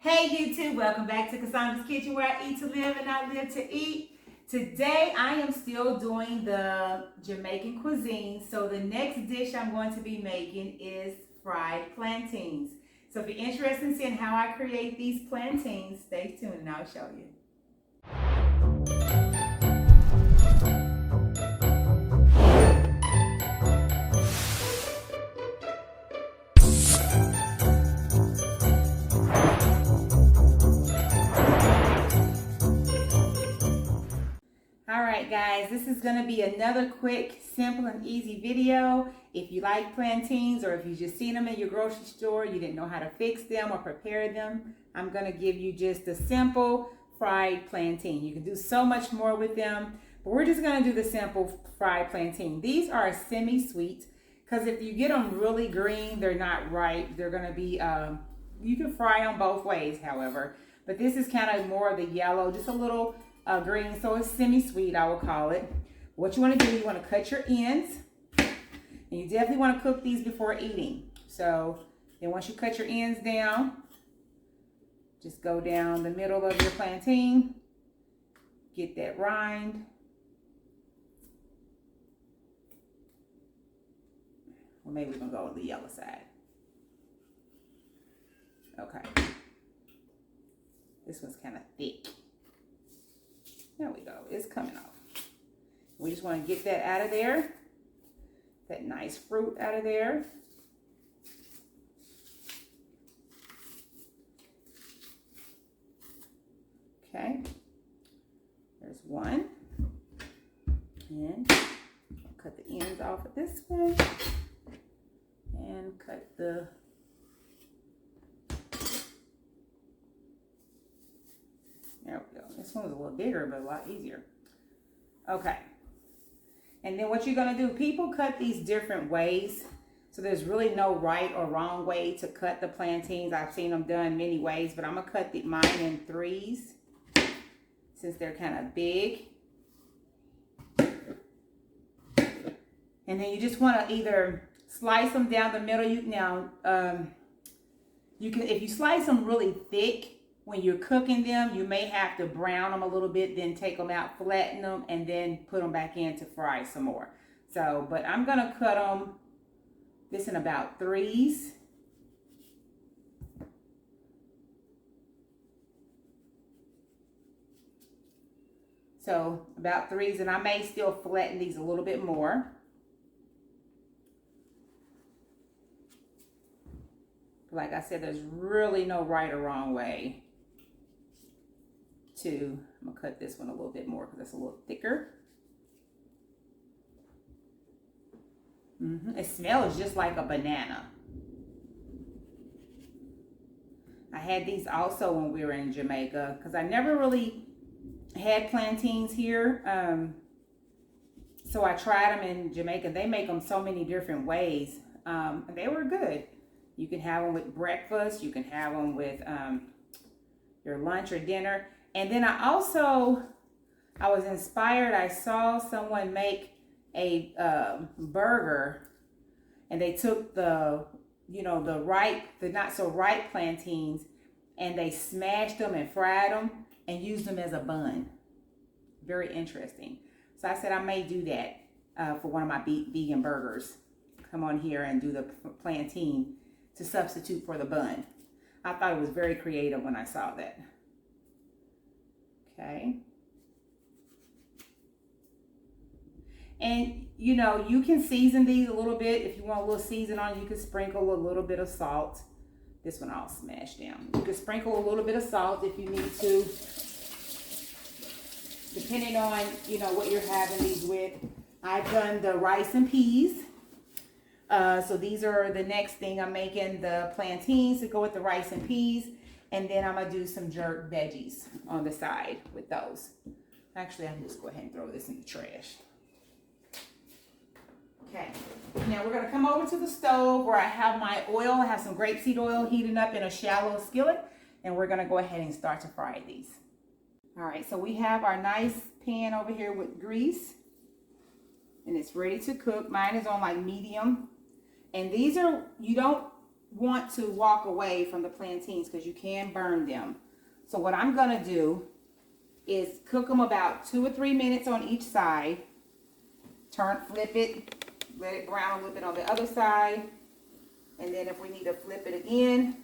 Hey YouTube, welcome back to Kasondra's Kitchen, where I eat to live and I live to eat. Today I am still doing the Jamaican cuisine, so the next dish I'm going to be making is fried plantains. So if you're interested in seeing how I create these plantains, stay tuned and I'll show you. Alright guys, this is going to be another quick, simple, and easy video. If you like plantains or if you just seen them in your grocery store, you didn't know how to fix them or prepare them, I'm going to give you just a simple fried plantain. You can do so much more with them, but we're just going to do the simple fried plantain. These are semi-sweet because if you get them really green, they're not ripe. They're going to be, you can fry them both ways, however, but this is kind of more of the yellow, just a little green, so it's semi-sweet, I will call it. What you want to do, you want to cut your ends, and you definitely want to cook these before eating. So then once you cut your ends down, just go down the middle of your plantain, get that rind. Well, maybe we're going to go with the yellow side. Okay. This one's kind of thick. There we go, it's coming off. We just want to get that out of there, that nice fruit out of there. Okay, there's one. And I'll cut the ends off of this one and cut the There we go. This one was a little bigger, but a lot easier. Okay. And then what you're going to do, people cut these different ways. So there's really no right or wrong way to cut the plantains. I've seen them done many ways, but I'm going to cut mine in threes since they're kind of big. And then you just want to either slice them down the middle. You can, if you slice them really thick, when you're cooking them, you may have to brown them a little bit, then take them out, flatten them, and then put them back in to fry some more. So, but I'm going to cut them this in about threes. So, about threes, and I may still flatten these a little bit more. Like I said, there's really no right or wrong way. I'm going to cut this one a little bit more because it's a little thicker. It smells just like a banana. I had these also when we were in Jamaica because I never really had plantains here. So I tried them in Jamaica. They make them so many different ways. They were good. You can have them with breakfast. You can have them with your lunch or dinner. And then I was inspired. I saw someone make a burger, and they took the not so ripe plantains, and they smashed them and fried them and used them as a bun. Very interesting. So I said I may do that for one of my vegan burgers. Come on here and do the plantain to substitute for the bun. I thought it was very creative when I saw that. Okay. And you can season these a little bit. If you want a little season on, you can sprinkle a little bit of salt. This one I'll smash down. You can sprinkle a little bit of salt if you need to, depending on what you're having these with. I've done the rice and peas. So these are the next thing. I'm making the plantains to go with the rice and peas. And then I'm going to do some jerk veggies on the side with those. Actually, I can just go ahead and throw this in the trash. Okay. Now we're going to come over to the stove where I have my oil. I have some grapeseed oil heating up in a shallow skillet. And we're going to go ahead and start to fry these. All right. So we have our nice pan over here with grease. And it's ready to cook. Mine is on like medium. And these are, you don't want to walk away from the plantains because you can burn them. So what I'm gonna do is cook them about 2 or 3 minutes on each side. Flip it, let it brown a little bit on the other side. And then if we need to flip it again,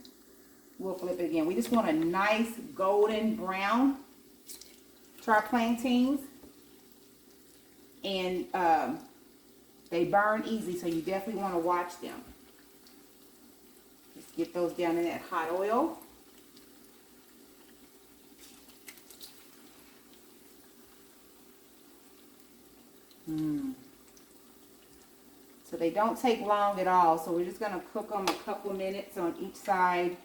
we'll flip it again. We just want a nice golden brown to our plantains. And they burn easy, so you definitely want to watch them. Just get those down in that hot oil. So they don't take long at all. So we're just going to cook them a couple of minutes on each side.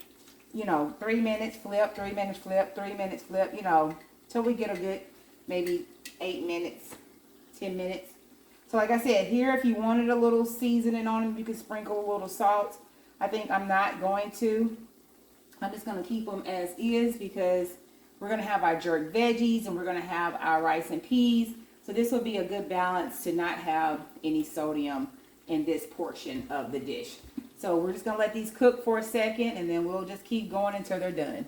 You know, 3 minutes flip, 3 minutes flip, 3 minutes flip, you know, till we get a good maybe 8 minutes, 10 minutes. So like I said, here if you wanted a little seasoning on them, you can sprinkle a little salt. I think I'm not going to. I'm just going to keep them as is because we're going to have our jerk veggies and we're going to have our rice and peas. So this will be a good balance to not have any sodium in this portion of the dish. So we're just going to let these cook for a second and then we'll just keep going until they're done.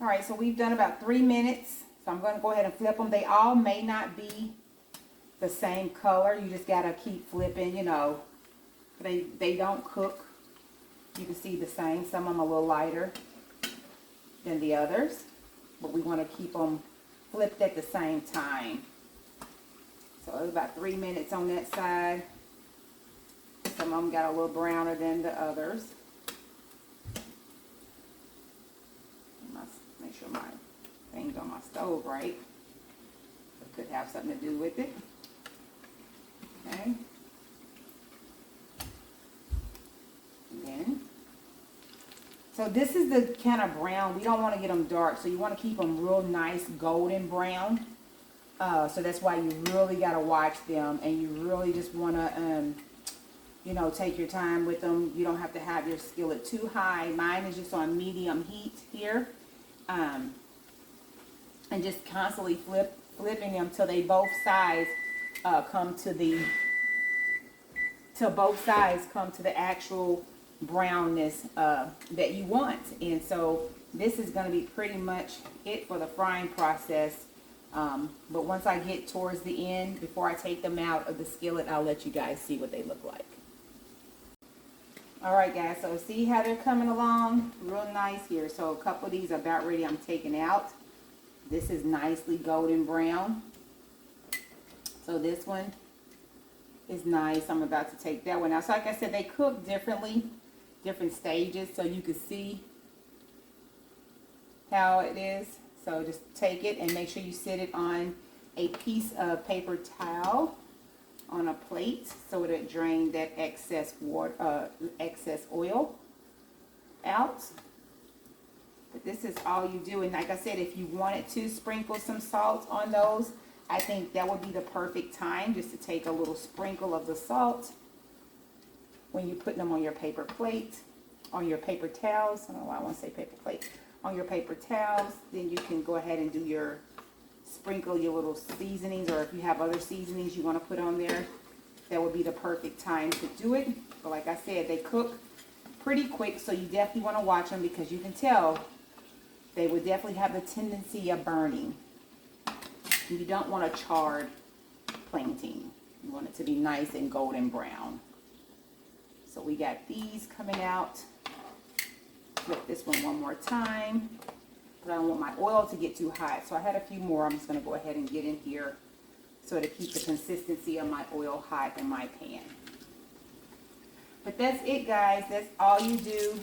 All right, so we've done about 3 minutes. So I'm going to go ahead and flip them. They all may not be the same color. You just got to keep flipping, you know. They don't cook. You can see the same. Some of them a little lighter than the others. But we want to keep them flipped at the same time. So it was about 3 minutes on that side. Some of them got a little browner than the others. Make sure my thing's on my stove right. It could have something to do with it. Okay. And then, so this is the kind of brown. We don't want to get them dark, so you want to keep them real nice golden brown. So that's why you really got to watch them, and you really just want to, you know, take your time with them. You don't have to have your skillet too high. Mine is just on medium heat here. And just constantly flipping them till they both sides come to the actual brownness that you want. And so this is going to be pretty much it for the frying process. But once I get towards the end, before I take them out of the skillet, I'll let you guys see what they look like. All right, guys, so see how they're coming along? Real nice here. So a couple of these are about ready. I'm taking out. This is nicely golden brown. So this one is nice. I'm about to take that one out. So like I said, they cook differently, different stages, so you can see how it is. So just take it and make sure you sit it on a piece of paper towel on a plate so it'll drain that excess water, excess oil out. But this is all you do. And like I said, if you wanted to sprinkle some salt on those, I think that would be the perfect time just to take a little sprinkle of the salt when you're putting them on your paper plate, on your paper towels. I don't know why I want to say paper plate. On your paper towels, then you can go ahead and do your sprinkle your little seasonings, or if you have other seasonings you want to put on there, that would be the perfect time to do it. But like I said, they cook pretty quick, so you definitely want to watch them because you can tell they would definitely have the tendency of burning. You don't want a charred plantain. You want it to be nice and golden brown. So we got these coming out. Flip this one more time. But I don't want my oil to get too hot. So I had a few more. I'm just going to go ahead and get in here so to keep the consistency of my oil hot in my pan. But that's it, guys. That's all you do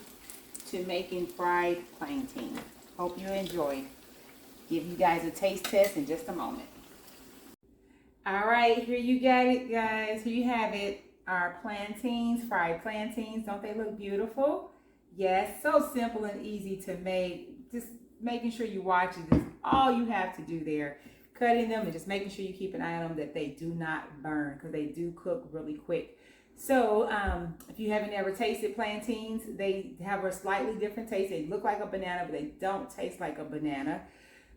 to making fried plantain. Hope you enjoy. Give you guys a taste test in just a moment. All right, here you got it, guys. Here you have it. Our plantains, fried plantains. Don't they look beautiful? Yes, so simple and easy to make. Just making sure you watch it is all you have to do there. Cutting them and just making sure you keep an eye on them that they do not burn, because they do cook really quick. So if you haven't ever tasted plantains, they have a slightly different taste. They look like a banana, but they don't taste like a banana.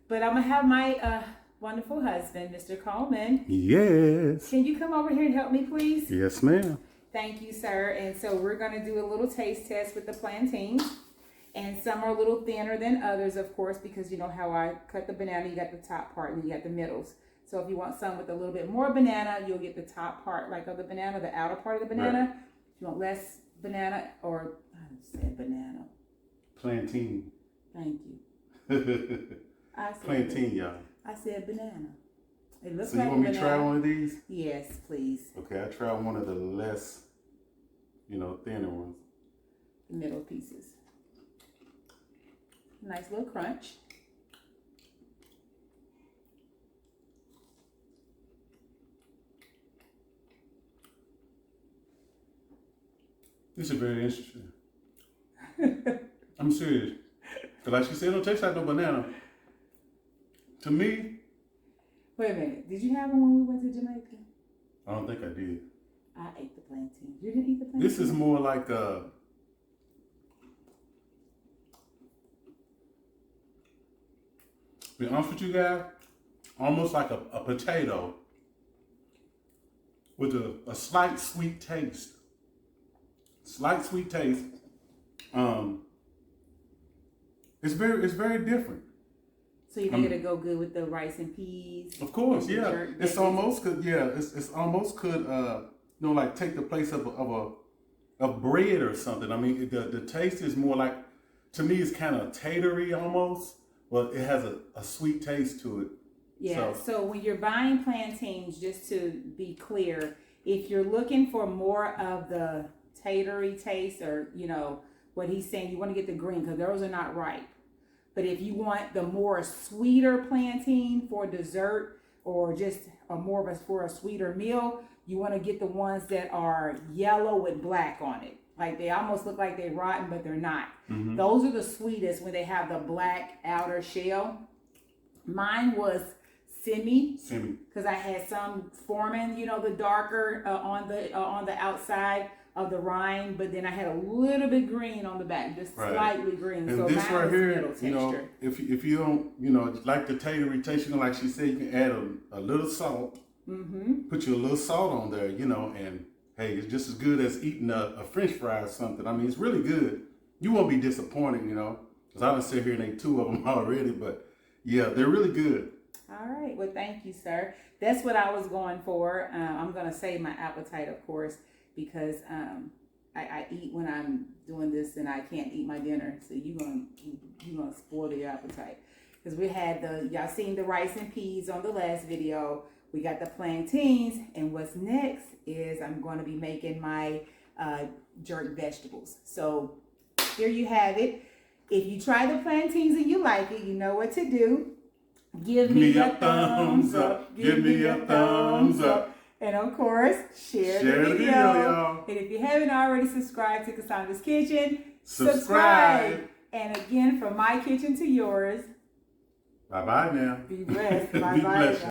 But I'm going to have my wonderful husband, Mr. Coleman. Yes. Can you come over here and help me, please? Yes, ma'am. Thank you, sir. And so we're going to do a little taste test with the plantains. And some are a little thinner than others, of course, because you know how I cut the banana. You got the top part and you got the middles. So if you want some with a little bit more banana, you'll get the top part like of the banana, the outer part of the banana. Right. If you want less banana, or I said banana. Plantain. Thank you. I said plantain, y'all. I said banana. It looks so like you want me to try one of these? Yes, please. Okay, I try one of the less, thinner ones. The middle pieces. Nice little crunch. This is very interesting. I'm serious. Because like she said, it don't taste like no banana. To me. Wait a minute. Did you have one when we went to Jamaica? I don't think I did. I ate the plantain. You didn't eat the plantain? This is more like be honest with you guys, almost like a potato with a slight sweet taste. Slight sweet taste. It's very different. So you think it'll go good with the rice and peas? Of course, yeah. It's almost could, it's almost could, like take the place of bread or something. I mean, the taste is more like, to me, it's kind of tatery almost. Well, it has a sweet taste to it. Yeah, so when you're buying plantains, just to be clear, if you're looking for more of the tatery taste, or, what he's saying, you want to get the green because those are not ripe. But if you want the more sweeter plantain for dessert, or just more of for a sweeter meal, you want to get the ones that are yellow with black on it. Like they almost look like they're rotten, but they're not. Mm-hmm. Those are the sweetest when they have the black outer shell. Mine was semi. Because I had some foreman, the darker on the outside of the rind, but then I had a little bit green on the back, just slightly green. And so this right here, if you don't, like the tatery taste, like she said, you can add a little salt. Mm-hmm. Put you a little salt on there, and hey, it's just as good as eating a French fry or something. I mean, it's really good. You won't be disappointed, because I done sit here and ate 2 of them already, but yeah, they're really good. All right. Well, thank you, sir. That's what I was going for. I'm going to save my appetite, of course, because I eat when I'm doing this and I can't eat my dinner. So you're gonna spoil your appetite. Because we had y'all seen the rice and peas on the last video. We got the plantains, and what's next is I'm going to be making my jerk vegetables. So here you have it. If you try the plantains and you like it, you know what to do. Give me a thumbs up. Give me a thumbs up. And of course, share the video. Y'all. And if you haven't already subscribed to Kasondra's Kitchen, subscribe. And again, from my kitchen to yours. Bye-bye now. Be blessed. Bye-bye.